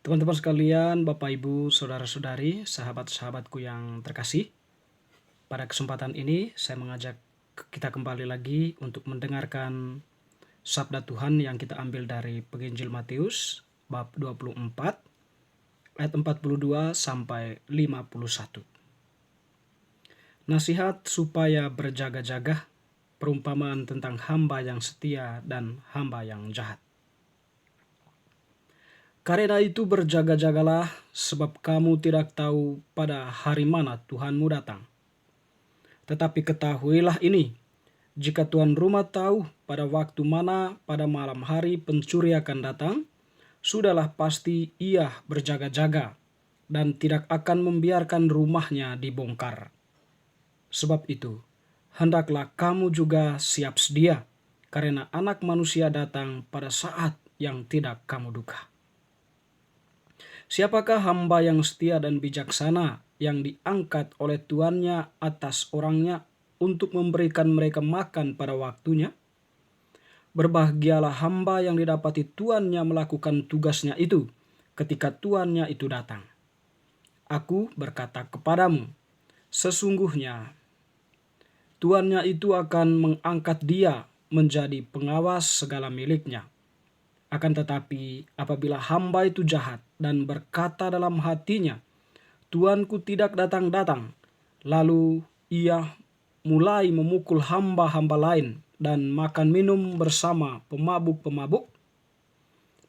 Teman-teman sekalian, Bapak, Ibu, saudara-saudari, sahabat-sahabatku yang terkasih, pada kesempatan ini saya mengajak kita kembali lagi untuk mendengarkan sabda Tuhan yang kita ambil dari Penginjil Matius bab 24 ayat 42 sampai 51. Nasihat supaya berjaga-jaga, perumpamaan tentang hamba yang setia dan hamba yang jahat. Karena itu berjaga-jagalah, sebab kamu tidak tahu pada hari mana Tuhanmu datang. Tetapi ketahuilah ini, jika tuan rumah tahu pada waktu mana pada malam hari pencuri akan datang, sudahlah pasti ia berjaga-jaga dan tidak akan membiarkan rumahnya dibongkar. Sebab itu, hendaklah kamu juga siap sedia, karena Anak Manusia datang pada saat yang tidak kamu duga. Siapakah hamba yang setia dan bijaksana yang diangkat oleh tuannya atas orangnya untuk memberikan mereka makan pada waktunya? Berbahagialah hamba yang didapati tuannya melakukan tugasnya itu ketika tuannya itu datang. Aku berkata kepadamu, sesungguhnya tuannya itu akan mengangkat dia menjadi pengawas segala miliknya. Akan tetapi apabila hamba itu jahat dan berkata dalam hatinya, Tuanku tidak datang-datang, lalu ia mulai memukul hamba-hamba lain dan makan minum bersama pemabuk-pemabuk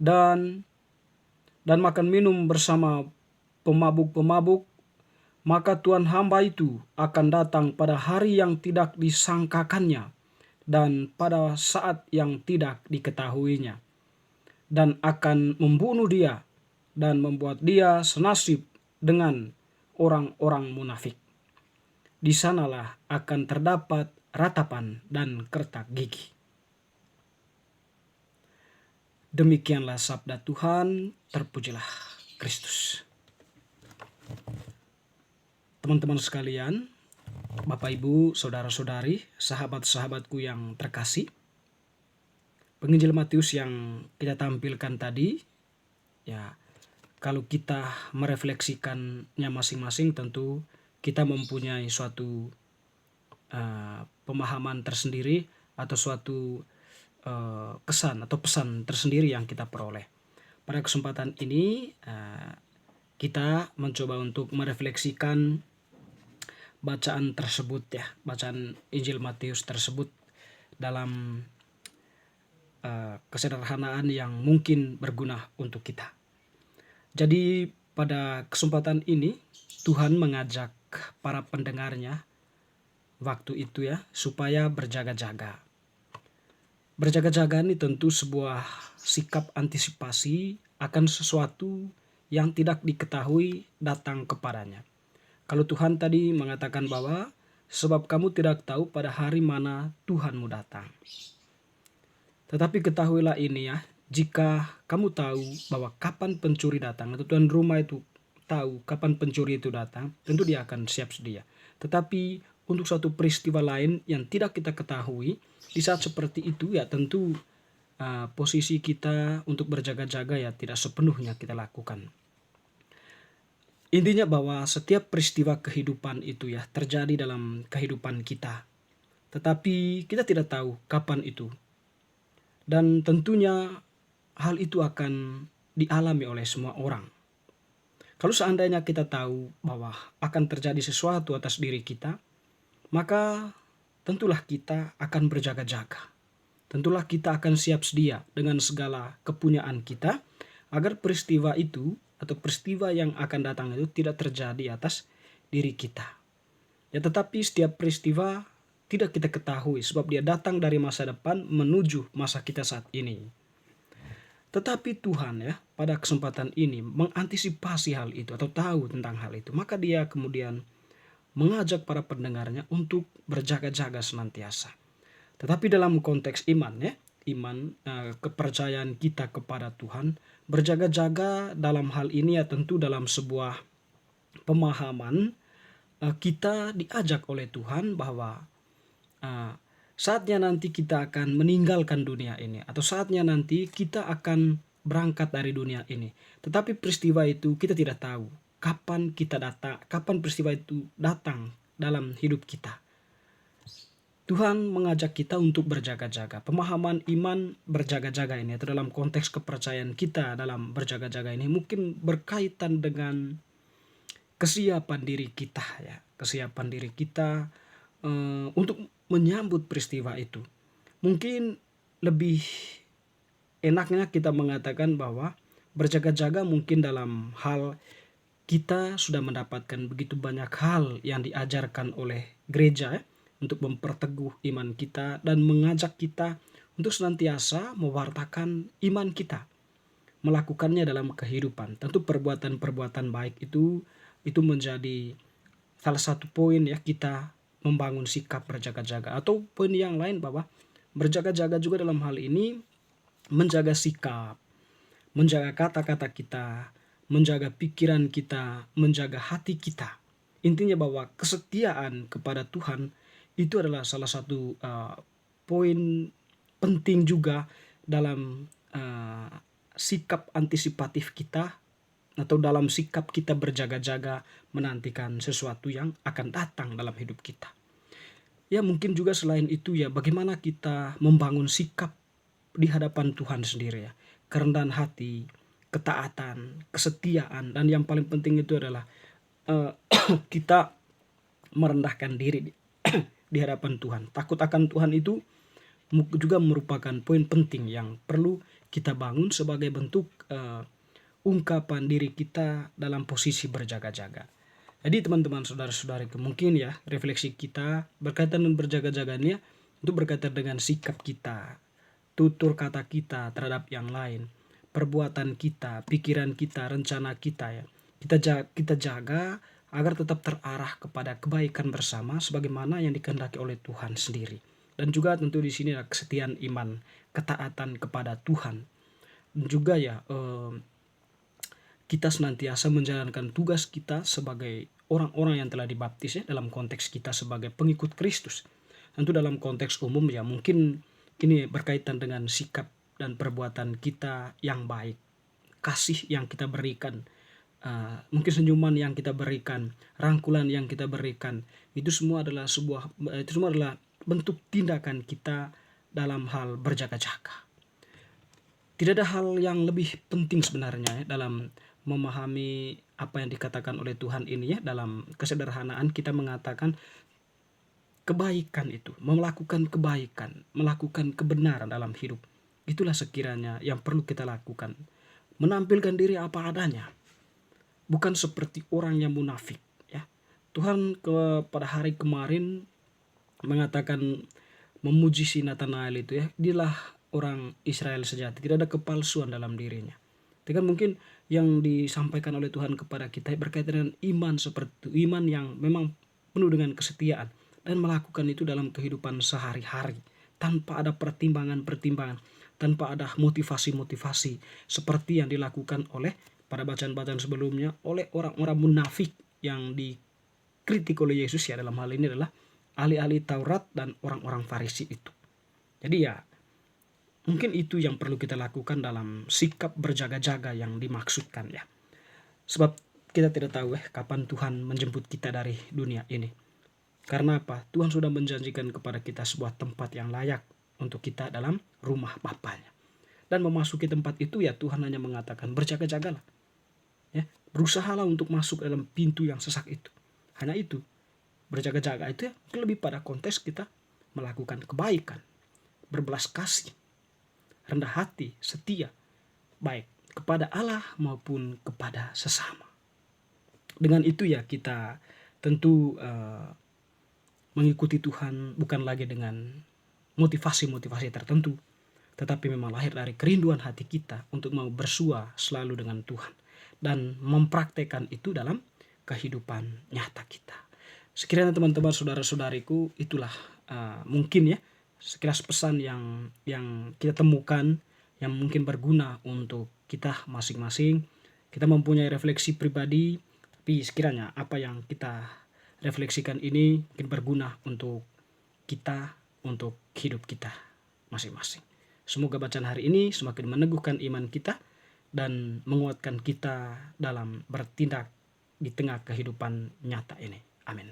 dan makan minum bersama pemabuk-pemabuk, maka tuan hamba itu akan datang pada hari yang tidak disangkakannya dan pada saat yang tidak diketahuinya, dan akan membunuh dia dan membuat dia senasib dengan orang-orang munafik. Di sanalah akan terdapat ratapan dan kertak gigi. Demikianlah sabda Tuhan, terpujilah Kristus. Teman-teman sekalian, Bapak, Ibu, saudara-saudari, sahabat-sahabatku yang terkasih, Penginjil Matius yang kita tampilkan tadi, ya, kalau kita merefleksikannya masing-masing, tentu kita mempunyai suatu pemahaman tersendiri atau suatu kesan atau pesan tersendiri yang kita peroleh. Pada kesempatan ini kita mencoba untuk merefleksikan bacaan tersebut, ya, bacaan Injil Matius tersebut dalam kesederhanaan yang mungkin berguna untuk kita. Jadi pada kesempatan ini Tuhan mengajak para pendengarnya waktu itu, ya, supaya berjaga-jaga. Berjaga-jaga ini tentu sebuah sikap antisipasi akan sesuatu yang tidak diketahui datang kepadanya. Kalau Tuhan tadi mengatakan bahwa sebab kamu tidak tahu pada hari mana Tuhanmu datang. Tetapi ketahuilah ini, ya, jika kamu tahu bahwa kapan pencuri datang, atau tuan rumah itu tahu kapan pencuri itu datang, tentu dia akan siap sedia. Tetapi untuk suatu peristiwa lain yang tidak kita ketahui, di saat seperti itu, ya, tentu posisi kita untuk berjaga-jaga, ya, tidak sepenuhnya kita lakukan. Intinya bahwa setiap peristiwa kehidupan itu, ya, terjadi dalam kehidupan kita. Tetapi kita tidak tahu kapan itu. Dan tentunya hal itu akan dialami oleh semua orang. Kalau seandainya kita tahu bahwa akan terjadi sesuatu atas diri kita, maka tentulah kita akan berjaga-jaga. Tentulah kita akan siap sedia dengan segala kepunyaan kita agar peristiwa itu atau peristiwa yang akan datang itu tidak terjadi atas diri kita. Ya, tetapi setiap peristiwa tidak kita ketahui sebab dia datang dari masa depan menuju masa kita saat ini. Tetapi Tuhan, ya, pada kesempatan ini mengantisipasi hal itu atau tahu tentang hal itu. Maka dia kemudian mengajak para pendengarnya untuk berjaga-jaga senantiasa. Tetapi dalam konteks iman, ya, iman, kepercayaan kita kepada Tuhan, berjaga-jaga dalam hal ini, ya, tentu dalam sebuah pemahaman kita diajak oleh Tuhan bahwa saatnya nanti kita akan meninggalkan dunia ini, atau saatnya nanti kita akan berangkat dari dunia ini. Tetapi peristiwa itu kita tidak tahu kapan peristiwa itu datang dalam hidup kita. Tuhan mengajak kita untuk berjaga-jaga. Pemahaman iman berjaga-jaga ini atau dalam konteks kepercayaan kita dalam berjaga-jaga ini mungkin berkaitan dengan kesiapan diri kita ya. Kesiapan diri kita untuk menyambut peristiwa itu. Mungkin lebih enaknya kita mengatakan bahwa berjaga-jaga mungkin dalam hal kita sudah mendapatkan begitu banyak hal yang diajarkan oleh gereja ya, untuk memperteguh iman kita dan mengajak kita untuk senantiasa mewartakan iman kita, melakukannya dalam kehidupan. Tentu perbuatan-perbuatan baik itu menjadi salah satu poin ya kita membangun sikap berjaga-jaga. Atau poin yang lain bahwa berjaga-jaga juga dalam hal ini menjaga sikap, menjaga kata-kata kita, menjaga pikiran kita, menjaga hati kita. Intinya bahwa kesetiaan kepada Tuhan itu adalah salah satu poin penting juga dalam sikap antisipatif kita atau dalam sikap kita berjaga-jaga menantikan sesuatu yang akan datang dalam hidup kita. Ya mungkin juga selain itu ya bagaimana kita membangun sikap di hadapan Tuhan sendiri ya. Kerendahan hati, ketaatan, kesetiaan, dan yang paling penting itu adalah eh, kita merendahkan diri di hadapan Tuhan. Takut akan Tuhan itu juga merupakan poin penting yang perlu kita bangun sebagai bentuk ungkapan diri kita dalam posisi berjaga-jaga. Jadi teman-teman saudara-saudari mungkin ya refleksi kita berkaitan dengan berjaga-jaganya itu berkaitan dengan sikap kita, tutur kata kita terhadap yang lain, perbuatan kita, pikiran kita, rencana kita ya. Kita jaga agar tetap terarah kepada kebaikan bersama sebagaimana yang dikehendaki oleh Tuhan sendiri. Dan juga tentu di sini ada kesetiaan iman, ketaatan kepada Tuhan. Dan juga ya kita senantiasa menjalankan tugas kita sebagai orang-orang yang telah dibaptis ya dalam konteks kita sebagai pengikut Kristus. Tentu dalam konteks umum ya mungkin ini berkaitan dengan sikap dan perbuatan kita yang baik, kasih yang kita berikan, mungkin senyuman yang kita berikan, rangkulan yang kita berikan, itu semua adalah bentuk tindakan kita dalam hal berjaga-jaga. Tidak ada hal yang lebih penting sebenarnya ya, dalam memahami apa yang dikatakan oleh Tuhan ini ya, dalam kesederhanaan kita mengatakan kebaikan itu, melakukan kebaikan, melakukan kebenaran dalam hidup. Itulah sekiranya yang perlu kita lakukan. Menampilkan diri apa adanya. Bukan seperti orang yang munafik. Ya. Tuhan pada hari kemarin mengatakan memuji si Nathanael itu ya. Dialah orang Israel sejati. Tidak ada kepalsuan dalam dirinya. Itu kan mungkin yang disampaikan oleh Tuhan kepada kita berkaitan dengan iman seperti itu. Iman yang memang penuh dengan kesetiaan. Dan melakukan itu dalam kehidupan sehari-hari tanpa ada pertimbangan-pertimbangan, tanpa ada motivasi-motivasi seperti yang dilakukan oleh pada bacaan-bacaan sebelumnya oleh orang-orang munafik yang dikritik oleh Yesus ya dalam hal ini adalah ahli-ahli Taurat dan orang-orang Farisi itu. Jadi ya mungkin itu yang perlu kita lakukan dalam sikap berjaga-jaga yang dimaksudkan ya. Sebab kita tidak tahu kapan Tuhan menjemput kita dari dunia ini. Karena apa? Tuhan sudah menjanjikan kepada kita sebuah tempat yang layak untuk kita dalam rumah Bapanya. Dan memasuki tempat itu ya Tuhan hanya mengatakan berjaga-jagalah. Ya, berusahalah untuk masuk dalam pintu yang sesak itu. Hanya itu. Berjaga-jaga itu ya lebih pada konteks kita melakukan kebaikan, berbelas kasih, rendah hati, setia, baik kepada Allah maupun kepada sesama. Dengan itu ya kita tentu mengikuti Tuhan bukan lagi dengan motivasi-motivasi tertentu, tetapi memang lahir dari kerinduan hati kita untuk mau bersua selalu dengan Tuhan dan mempraktekkan itu dalam kehidupan nyata kita. Sekiranya teman-teman saudara-saudariku itulah mungkin ya sekilas pesan yang kita temukan yang mungkin berguna untuk kita masing-masing. Kita mempunyai refleksi pribadi, tapi sekiranya apa yang kita refleksikan ini mungkin berguna untuk kita, untuk hidup kita masing-masing. Semoga bacaan hari ini semakin meneguhkan iman kita dan menguatkan kita dalam bertindak di tengah kehidupan nyata ini. Amin.